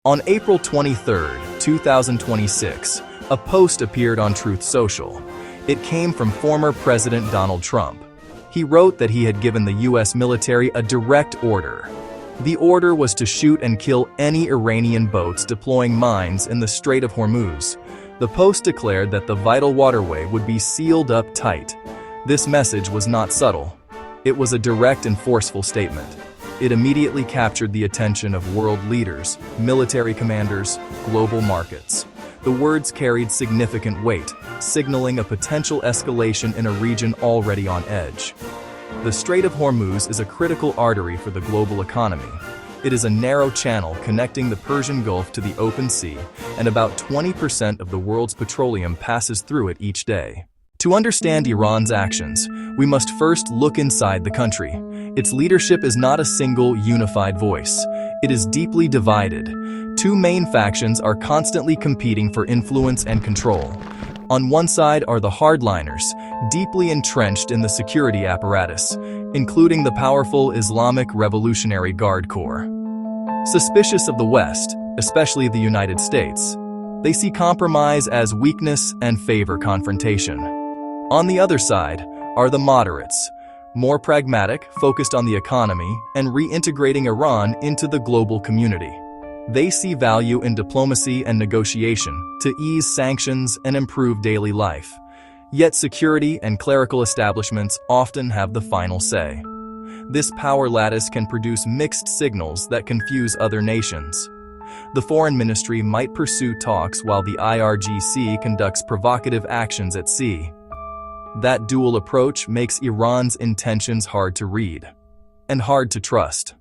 On April 23, 2026, a post appeared on TruthSocial. It came from former President Donald Trump. He wrote that he had given the U.S. military a direct order. The order was to shoot and kill any Iranian boats deploying mines in the Strait of Hormuz. The post declared that the vital waterway would be sealed up tight. This message was not subtle. It was a direct and forceful statement. It immediately captured the attention of world leaders, military commanders, global markets. The words carried significant weight, signaling a potential escalation in a region already on edge. The Strait of Hormuz is a critical artery for the global economy. It is a narrow channel connecting the Persian Gulf to the open sea, and about 20% of the world's petroleum passes through it each day. To understand Iran's actions, we must first look inside the country. Its leadership is not a single, unified voice. It is deeply divided. Two main factions are constantly competing for influence and control. On one side are the Hardliners, deeply entrenched in the security apparatus, including the powerful Islamic Revolutionary Guard Corps. Suspicious of the West, especially the United States, they see compromise as weakness and favor confrontation. On the other side are the moderates, more pragmatic, focused on the economy and reintegrating Iran into the global community. They see value in diplomacy and negotiation to ease sanctions and improve daily life. Yet security and clerical establishments often have the final say. This power lattice can produce mixed signals that confuse other nations. The foreign ministry might pursue talks while the IRGC conducts provocative actions at sea. That dual approach makes Iran's intentions hard to read and hard to trust.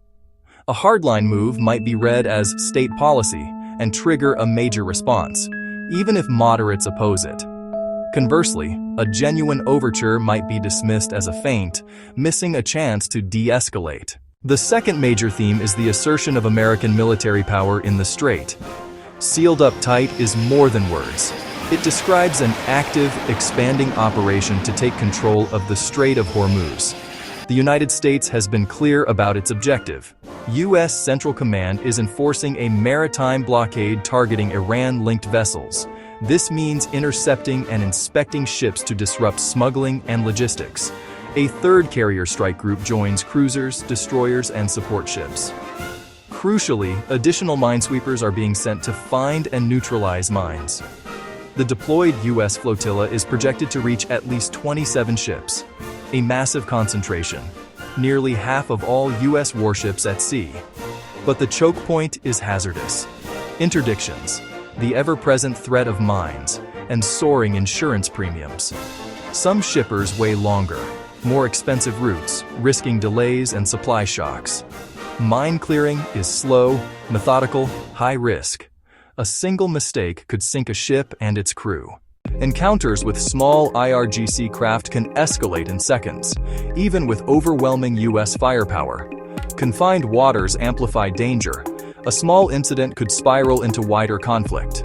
A hardline move might be read as state policy and trigger a major response, even if moderates oppose it. Conversely, a genuine overture might be dismissed as a feint, missing a chance to de-escalate. The second major theme is the assertion of American military power in the Strait. Sealed up tight is more than words. It describes an active, expanding operation to take control of the Strait of Hormuz. The United States has been clear about its objective. U.S. Central Command is enforcing a maritime blockade targeting Iran-linked vessels. This means intercepting and inspecting ships to disrupt smuggling and logistics. A third carrier strike group joins cruisers, destroyers, and support ships. Crucially, additional minesweepers are being sent to find and neutralize mines. The deployed U.S. flotilla is projected to reach at least 27 ships, a massive concentration, nearly half of all U.S. warships at sea. But the choke point is hazardous. Interdictions, the ever-present threat of mines, and soaring insurance premiums. Some shippers weigh longer, more expensive routes, risking delays and supply shocks. Mine clearing is slow, methodical, high risk. A single mistake could sink a ship and its crew. Encounters with small IRGC craft can escalate in seconds, even with overwhelming U.S. firepower. Confined waters amplify danger. A small incident could spiral into wider conflict.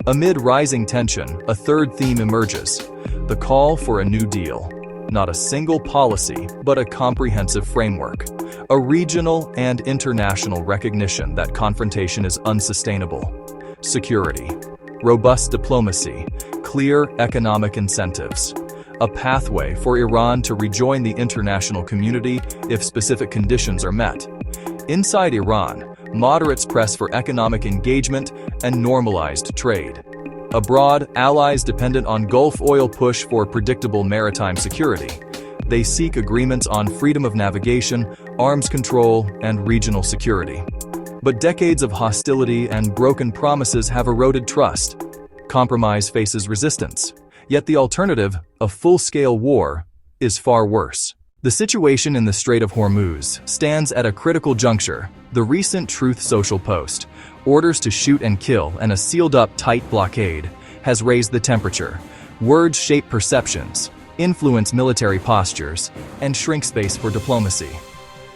Amid rising tension, a third theme emerges: the call for a new deal. Not a single policy, but a comprehensive framework. A regional and international recognition that confrontation is unsustainable. Security, robust diplomacy, clear economic incentives. A pathway for Iran to rejoin the international community if specific conditions are met. Inside Iran, moderates press for economic engagement and normalized trade. Abroad, allies dependent on Gulf oil push for predictable maritime security. They seek agreements on freedom of navigation, arms control, and regional security. But decades of hostility and broken promises have eroded trust. Compromise faces resistance. Yet the alternative, a full-scale war, is far worse. The situation in the Strait of Hormuz stands at a critical juncture. The recent TruthSocial post, orders to shoot and kill and a sealed-up tight blockade, has raised the temperature. Words shape perceptions, influence military postures, and shrink space for diplomacy.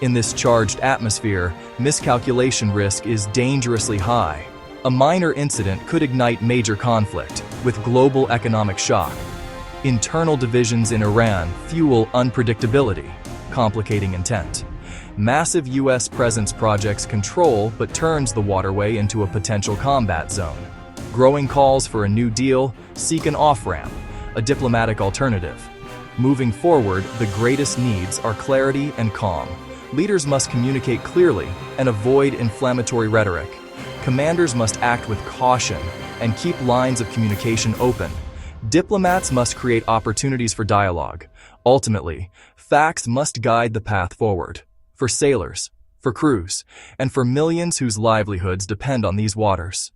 In this charged atmosphere, miscalculation risk is dangerously high. A minor incident could ignite major conflict, with global economic shock. Internal divisions in Iran fuel unpredictability, complicating intent. Massive U.S. presence projects control but turns the waterway into a potential combat zone. Growing calls for a new deal seek an off-ramp, a diplomatic alternative. Moving forward, the greatest needs are clarity and calm. Leaders must communicate clearly and avoid inflammatory rhetoric. Commanders must act with caution and keep lines of communication open. Diplomats must create opportunities for dialogue. Ultimately, facts must guide the path forward. For sailors, for crews, and for millions whose livelihoods depend on these waters.